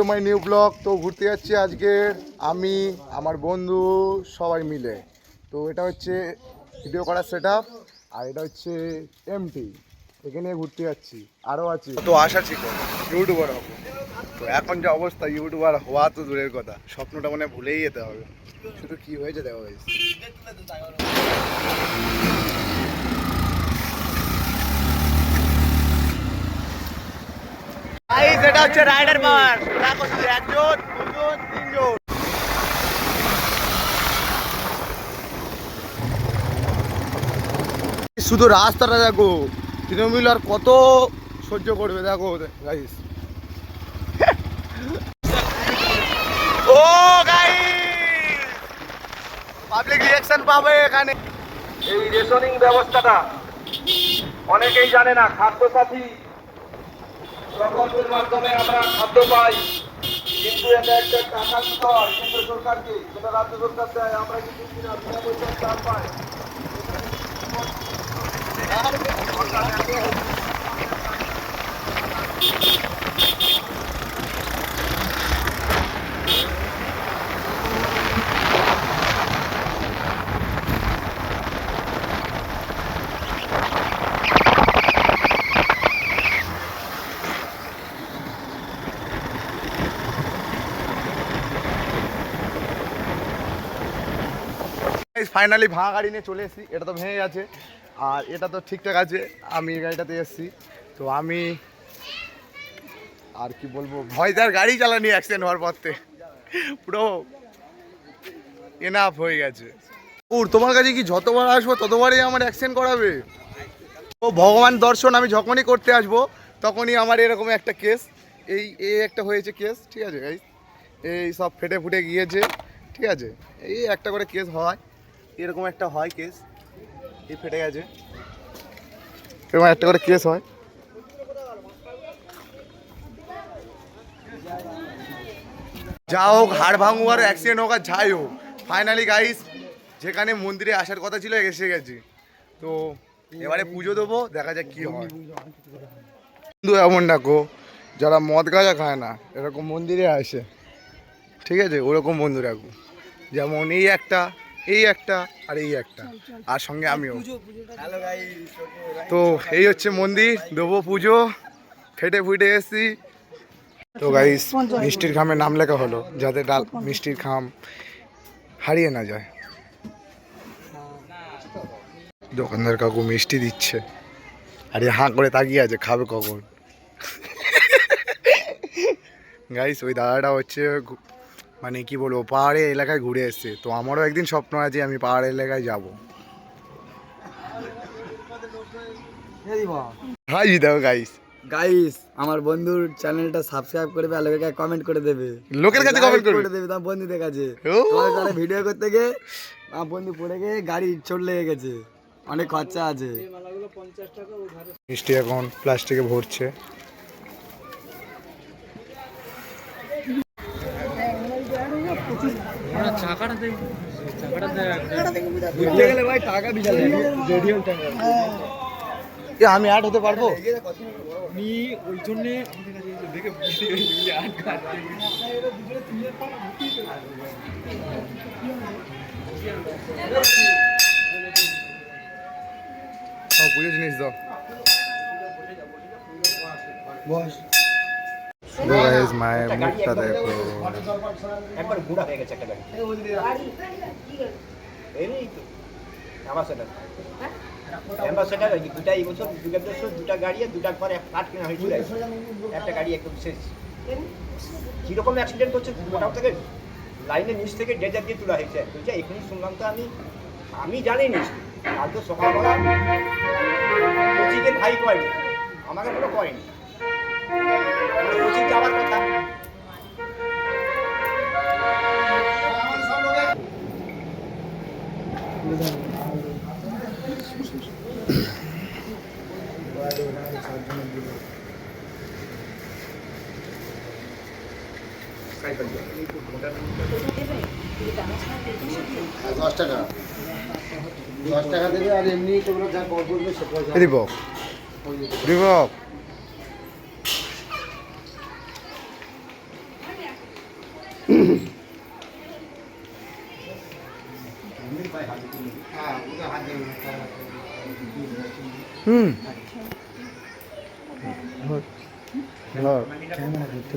My new blog. তো ঘুরতে যাচ্ছি আজকে আমি, আমার বন্ধু সবাই মিলে। তো এটা হচ্ছে ভিডিও করার সেট আপ, আর এটা হচ্ছে এমটি। এখানে ঘুরতে যাচ্ছি, আরও আছে। তো আশা ছিল ইউটিউবার হবো, তো এখন যে অবস্থা ইউটিউবার হওয়া তো দূরের কথা, স্বপ্নটা মানে ভুলেই যেতে হবে। শুধু কি হয়েছে দেখো গাইস। এটা হচ্ছে রাইডার পাওয়ার। দেখো শুধু একজন, দুজন, তিনজন। শুধু রাস্তাটা দেখো, তৃণমূল আর কত সহ্য করবে দেখো গাইস। ও গাইস, পাবলিক রিঅ্যাকশন পাবে এখানে। এই রেশনিং ব্যবস্থাটা অনেকেই জানে না। খাদ্যসাথী প্রকল্পের মাধ্যমে আমরা খাদ্য পাই, কিন্তু এটা একটা টাকা দিতে হয় কেন্দ্র সরকারকে, যেটা রাজ্য সরকার দেয়। আমরা কিন্তু বিনা পয়সায় চাল পাই। ফাইনালি ভাঙা গাড়ি নিয়ে চলে এসেছি। এটা তো ভেঙে গেছে, আর এটা তো ঠিকঠাক আছে। আমি এই গাড়িটাতে এসেছি, তো আমি আর কি বলবো, ভয়দার গাড়ি চালানি অ্যাক্সিডেন্ট হওয়ার পথে পুরো এনাফ হয়ে গেছে। তোমার কাছে কি যতবার আসবো ততবারই আমার অ্যাক্সিডেন্ট করাবে? ও ভগবান দর্শন আমি যখনই করতে আসবো তখনই আমার এরকম একটা কেস, এই একটা হয়েছে কেস, ঠিক আছে গাইস। এই সব ফেটে ফুটে গিয়েছে, ঠিক আছে। এই একটা করে কেস হয়, এরকম একটা হয় কেস, এই ফেটে গেছে, এরকম একটা করে কেস হয়। যা হোক, হাড় ভাঙু আর অ্যাক্সিডেন্ট হোক আর যাই হোক, ফাইনালি গাইস যেখানে মন্দিরে আসার কথা ছিল এসে গেছি। তো এবারে পুজো দেবো, দেখা যাক কি হয়। বন্ধু এমন ডাকো যারা মদ গাঁজা খায় না, এরকম মন্দিরে আসে, ঠিক আছে। ওরকম বন্ধু রাখবো, যেমন এই একটা আর এই একটা, আর সঙ্গে আমিও। তো এই হচ্ছে মন্দির, দেবো পুজো, ফেটে ফুটে এসছি। তো গাইস মিষ্টির খামে নাম লেখা হলো, যাতে মিষ্টির খাম হারিয়ে না যায়। দোকানদার কাকু মিষ্টি দিচ্ছে, আর হাঁ করে তাকিয়ে আছে খাবে কখন। গাইস ওই দাদাটা হচ্ছে মানে কি বলবো, পাহাড়ি এলাকায় ঘুরে এসছে। তো আমারও একদিন স্বপ্ন আছে আমি পাহাড়ি এলাকায় যাবো। হাই দাও গাইস। গাইস আমার বন্ধুর চ্যানেলটা সাবস্ক্রাইব করবে আর লোকের কাছে কমেন্ট করে দেবে। লোকের কাছে কমেন্ট করে দেবে তোমার বন্ধুদের কাছে। তোমার কাছে ভিডিও করতে গিয়ে আমার বন্ধু পড়ে গিয়ে গাড়ি চোট লেগে গেছে, অনেক খরচা আছে। মিষ্টি এখন প্লাস্টিকে ভরছে। আমি অ্যাড হতে পারবো? ওই জন্যে পুজো জিনিস দাও বস। মায়ের মুখটা দেখো, একবার গুঁড়া হয়ে গেছে একটা গাড়ি। অ্যাম্বাসেডার দুটা এই বছর দুটা গাড়ি, দুটার পরে কাঠ কেনা হয়েছিল। একটা গাড়ি একদম শেষ। কীরকম অ্যাক্সিডেন্ট হচ্ছে, মোটামুটি থেকে লাইনের নিচ থেকে ডেজার দিয়ে তোলা হয়েছে। বলছে এখানে শুনলাম, তো আমি জানিনি। কাল তো সকালবেলা কোচিংয়ের ভাই কয়নি, আমাকে কোনো কয়নি, কোচিং যাওয়ার কথা। $10 দেবে, আর এমনি তোমরা যা কল করবে সে পয়সা রিবক রিবক। হুম ক্যামেরা করতে